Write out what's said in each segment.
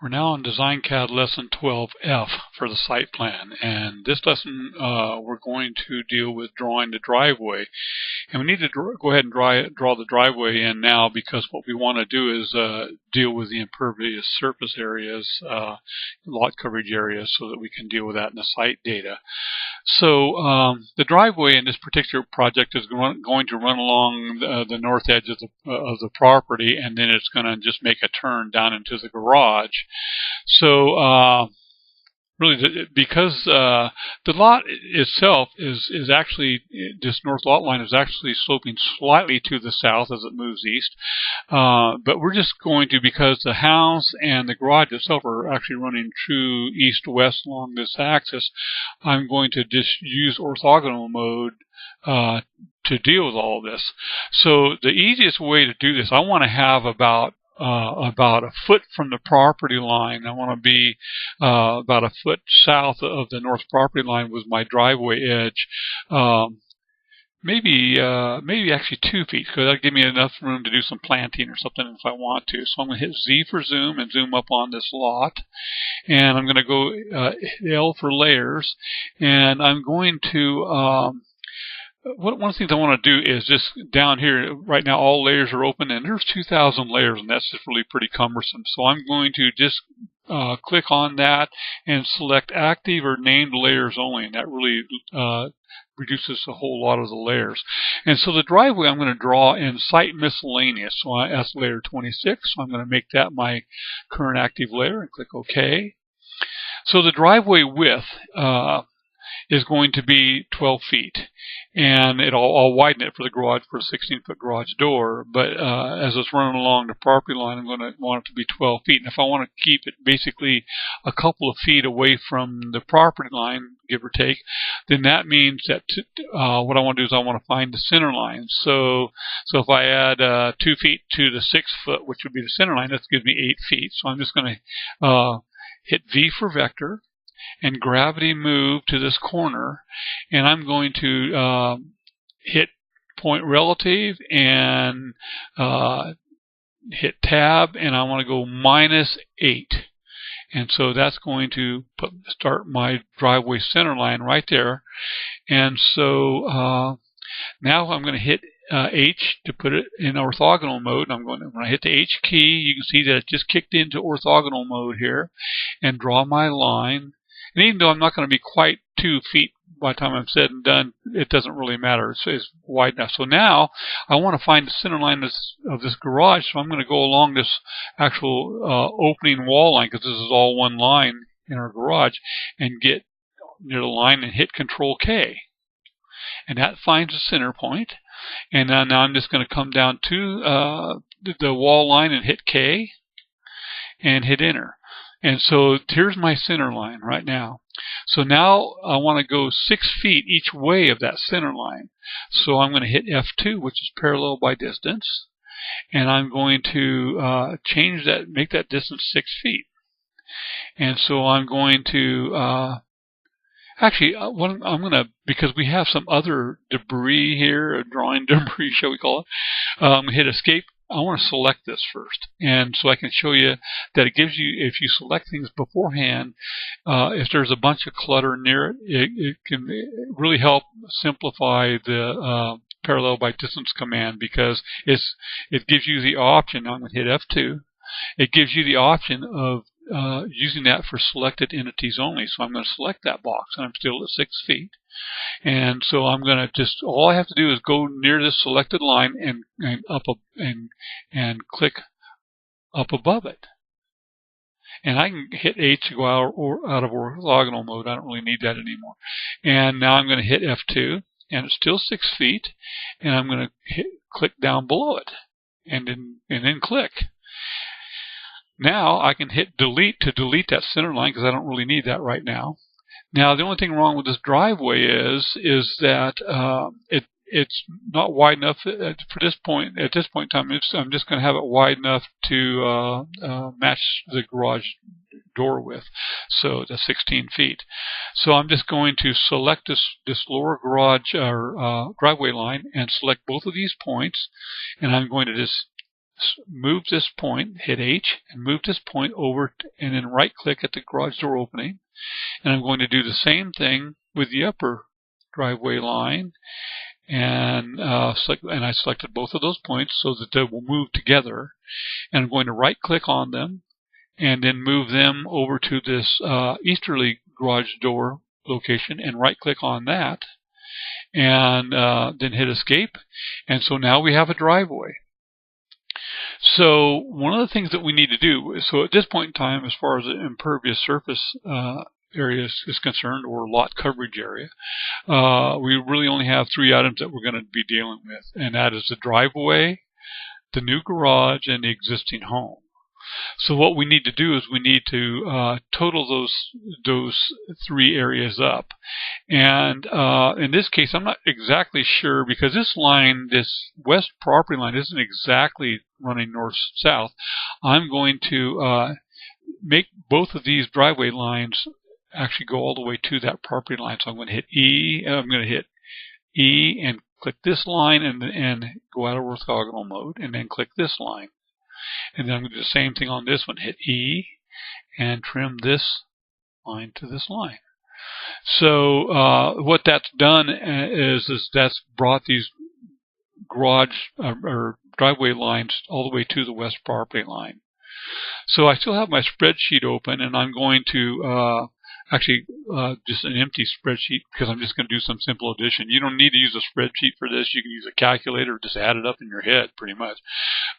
We're now on Dcad lesson 12F for the site plan, and this lesson we're going to deal with drawing the driveway. And we need to go ahead and draw the driveway in now, because what we want to do is deal with the impervious surface areas, lot coverage areas, so that we can deal with that in the site data. So the driveway in this particular project is going to run along the north edge of the property, and then it's going to just make a turn down into the garage. So really, because the lot itself is actually, this north lot line is actually sloping slightly to the south as it moves east. But we're just going to, because the house and the garage itself are actually running true east-west along this axis, I'm going to just use orthogonal mode to deal with all of this. So the easiest way to do this, I want to have about a foot from the property line. I want to be about a foot south of the north property line with my driveway edge. Maybe actually 2 feet, because that'll give me enough room to do some planting or something if I want to. So I'm going to hit Z for zoom and zoom up on this lot. And I'm going to go L for layers. And I'm going to one of the things I want to do is just down here, right now all layers are open, and there's 2,000 layers, and that's just really pretty cumbersome. So I'm going to just click on that and select active or named layers only, and that really reduces a whole lot of the layers. And so the driveway I'm going to draw in site miscellaneous. So that's layer 26, so I'm going to make that my current active layer and click OK. So the driveway width is going to be 12 feet. And I'll widen it for the garage, for a 16-foot garage door. But as it's running along the property line, I'm going to want it to be 12 feet. And if I want to keep it basically a couple of feet away from the property line, give or take, then that means that what I want to do is I want to find the center line. So if I add 2 feet to the 6 foot, which would be the center line, that gives me 8 feet. So I'm just going to hit V for vector and gravity move to this corner, and I'm going to hit point relative and hit tab, and I want to go -8. And so that's going to start my driveway center line right there. And so now I'm going to hit H to put it in orthogonal mode. When I hit the H key, you can see that it just kicked into orthogonal mode here, and draw my line. And even though I'm not going to be quite 2 feet by the time I'm said and done, it doesn't really matter. It's wide enough. So now I want to find the center line of this garage, so I'm going to go along this actual opening wall line, because this is all one line in our garage, and get near the line and hit Control K. And that finds the center point. And now I'm just going to come down to the wall line and hit K and hit Enter. And so here's my center line right now. So now I want to go 6 feet each way of that center line. So I'm going to hit F2, which is parallel by distance. And I'm going to change that, make that distance 6 feet. And so I'm going to actually, I'm going to, because we have some other debris here, drawing debris, shall we call it, I'm going to hit Escape. I want to select this first, and so I can show you that it gives you, if you select things beforehand, if there's a bunch of clutter near it, it can really help simplify the parallel by distance command, because it gives you the option. I'm going to hit F2. It gives you the option of using that for selected entities only. So I'm going to select that box, and I'm still at 6 feet. And so I'm going to just, all I have to do is go near this selected line and click up above it. And I can hit H to go out of orthogonal mode. I don't really need that anymore. And now I'm going to hit F2, and it's still 6 feet, and I'm going to click down below it, and then click. Now I can hit delete to delete that center line, because I don't really need that right now. Now the only thing wrong with this driveway is that it's not wide enough for this point. At this point in time, I'm just going to have it wide enough to match the garage door width. So that's 16 feet. So I'm just going to select this lower garage or driveway line and select both of these points, and I'm going to just move this point, hit H, and move this point over, and then right click at the garage door opening. And I'm going to do the same thing with the upper driveway line. And I selected both of those points so that they will move together. And I'm going to right click on them and then move them over to this easterly garage door location and right click on that, and then hit escape. And so now we have a driveway. So one of the things that we need to do, so at this point in time, as far as the impervious surface area is concerned, or lot coverage area, we really only have 3 items that we're going to be dealing with, and that is the driveway, the new garage, and the existing home. So what we need to do is we need to total those 3 areas up. And in this case, I'm not exactly sure, because this line, this west property line, isn't exactly running north-south. I'm going to make both of these driveway lines actually go all the way to that property line. So I'm going to hit E, and I'm going to hit E and click this line and go out of orthogonal mode, and then click this line. And then I'm going to do the same thing on this one. Hit E and trim this line to this line. So what that's done is that's brought these garage or driveway lines all the way to the west property line. So I still have my spreadsheet open, and I'm going to actually just an empty spreadsheet, because I'm just going to do some simple addition. You don't need to use a spreadsheet for this. You can use a calculator or just add it up in your head pretty much.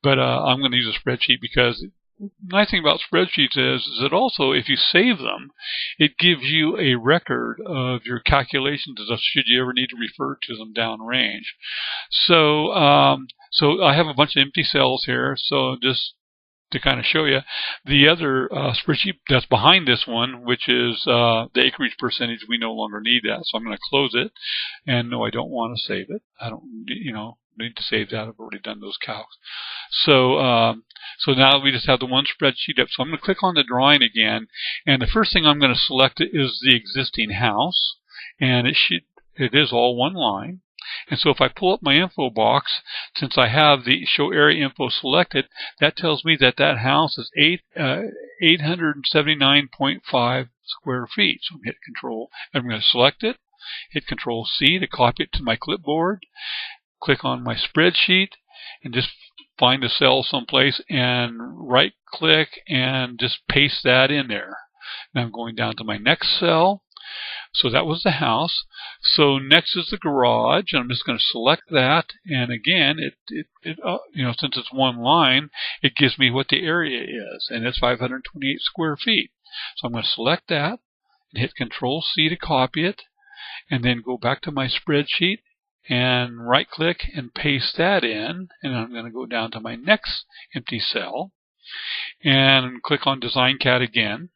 But I'm going to use a spreadsheet, because the nice thing about spreadsheets is that also if you save them, it gives you a record of your calculations should you ever need to refer to them downrange. So so I have a bunch of empty cells here. So just to kind of show you, the other spreadsheet that's behind this one, which is the acreage percentage, we no longer need that. So I'm going to close it. And no, I don't want to save it. I don't, need to save that. I've already done those calcs. So so now we just have the one spreadsheet up. So I'm going to click on the drawing again, and the first thing I'm going to select is the existing house, and it is all one line. And so if I pull up my info box, since I have the show area info selected, that tells me that that house is 879.5 square feet. So I'm going to hit Control. I'm going to select it, hit Control C to copy it to my clipboard, click on my spreadsheet, and just find a cell someplace and right click and just paste that in there. Now I'm going down to my next cell. So that was the house. So next is the garage. I'm just going to select that, and again, since it's one line, it gives me what the area is, and it's 528 square feet. So I'm going to select that and hit Control C to copy it, and then go back to my spreadsheet and right click and paste that in, and I'm going to go down to my next empty cell and click on Dcad again.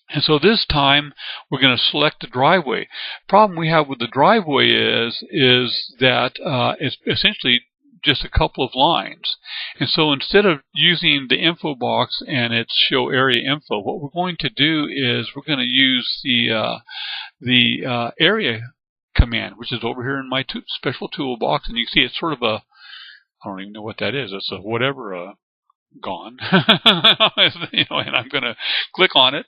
And so this time we're going to select the driveway. Problem we have with the driveway is that it's essentially just a couple of lines. And so instead of using the info box and its show area info, what we're going to do is we're going to use the area command, which is over here in my special toolbox. And you can see it's sort of I don't even know what that is. It's a whatever gone. And I'm going to click on it,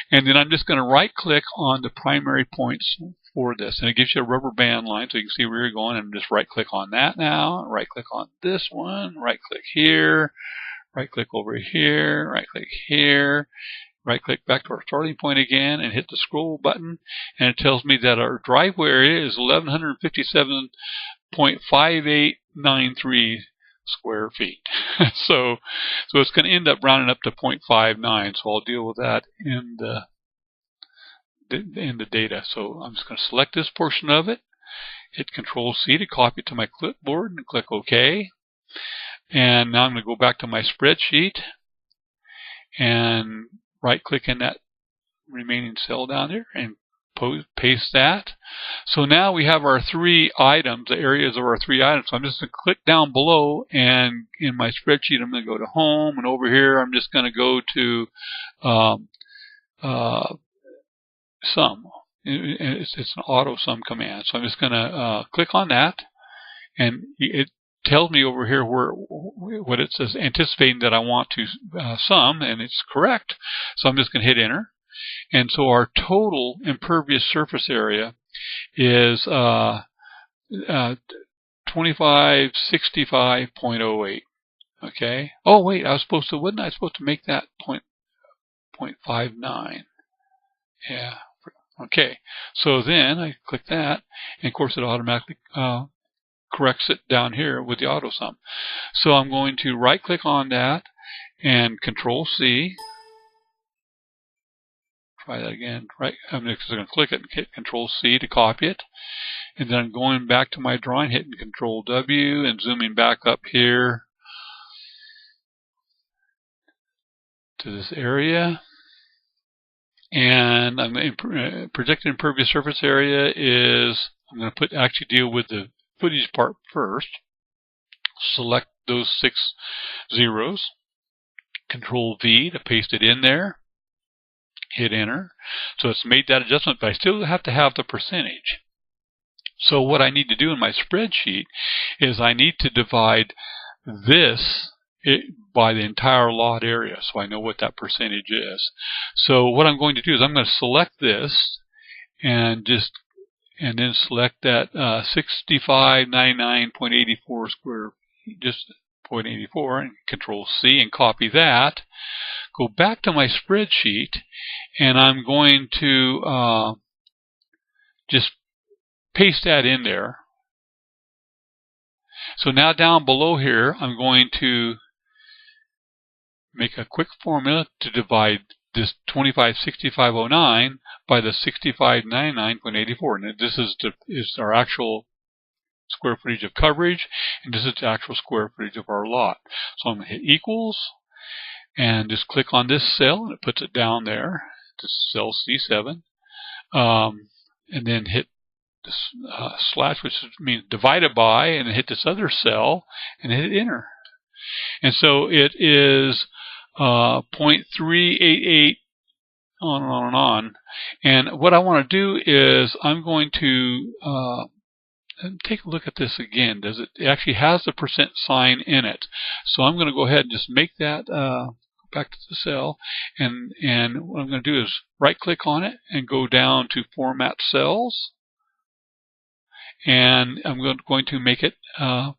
and then I'm just going to right click on the primary points for this, and it gives you a rubber band line so you can see where you're going, and just right click on that now, right click on this one, right click here, right click over here, right click here, right click back to our starting point again, and hit the scroll button, and it tells me that our driveway area is 1157.5893 square feet. so it's going to end up rounding up to 0.59. So I'll deal with that in the data. So I'm just going to select this portion of it, hit Control C to copy it to my clipboard, and click OK. And now I'm going to go back to my spreadsheet and right click in that remaining cell down there and paste that. So now we have our 3 items, the areas of our 3 items. So I'm just going to click down below, and in my spreadsheet I'm going to go to Home, and over here I'm just going to go to Sum. It's an auto sum command. So I'm just going to click on that, and it tells me over here what it says, anticipating that I want to sum, and it's correct. So I'm just going to hit enter. And so our total impervious surface area is 2565.08. Okay. Oh wait, wasn't I supposed to make that 0.59? Yeah. Okay. So then I click that, and of course it automatically corrects it down here with the auto sum. So I'm going to right click on that and Control C. Try that again. Right. I'm just going to click it and hit Control C to copy it. And then I'm going back to my drawing, hitting Control W and zooming back up here to this area. And I'm projected impervious surface area is, I'm going to actually deal with the footage part first. Select those 6 zeros. Control V to paste it in there. Hit enter. So it's made that adjustment, but I still have to have the percentage. So what I need to do in my spreadsheet is I need to divide this by the entire lot area, so I know what that percentage is. So what I'm going to do is I'm going to select this and then select that 6599.84 square feet, just 0.84, and Control C and copy that. Go back to my spreadsheet, and I'm going to just paste that in there. So now down below here, I'm going to make a quick formula to divide this 2565.09 by the 6599.84. And this is our actual square footage of coverage, and this is the actual square footage of our lot. So I'm going to hit equals, and just click on this cell, and it puts it down there, to cell C7, and then hit this slash, which means divided by, and then hit this other cell, and hit enter. And so it is 0.388 on and on and on. And what I want to do is I'm going to take a look at this again. It actually has the percent sign in it. So I'm going to go ahead and just make that back to the cell. And what I'm going to do is right click on it and go down to Format Cells. And I'm going to make it a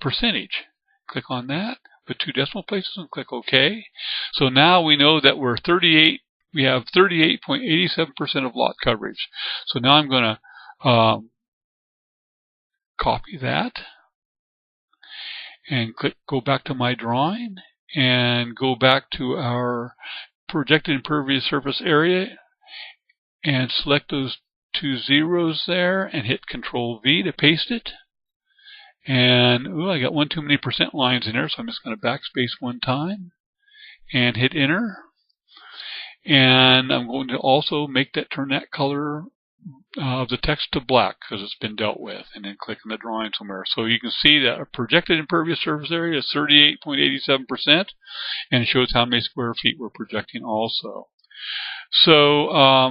percentage. Click on that, put 2 decimal places, and click OK. So now we know that we have 38.87% of lot coverage. So now I'm going to copy that and go back to my drawing and go back to our projected impervious surface area and select those 2 zeros there and hit Control V to paste it. And I got one too many percent lines in there, so I'm just going to backspace one time and hit enter. And I'm going to also turn that color of the text to black because it's been dealt with, and then click on the drawing somewhere. So you can see that a projected impervious surface area is 38.87%, and it shows how many square feet we're projecting also. So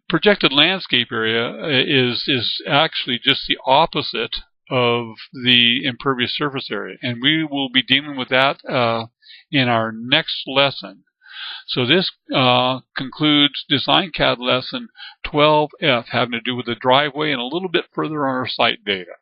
projected landscape area is actually just the opposite of the impervious surface area, and we will be dealing with that in our next lesson. So this concludes Dcad lesson 12F, having to do with the driveway and a little bit further on our site data.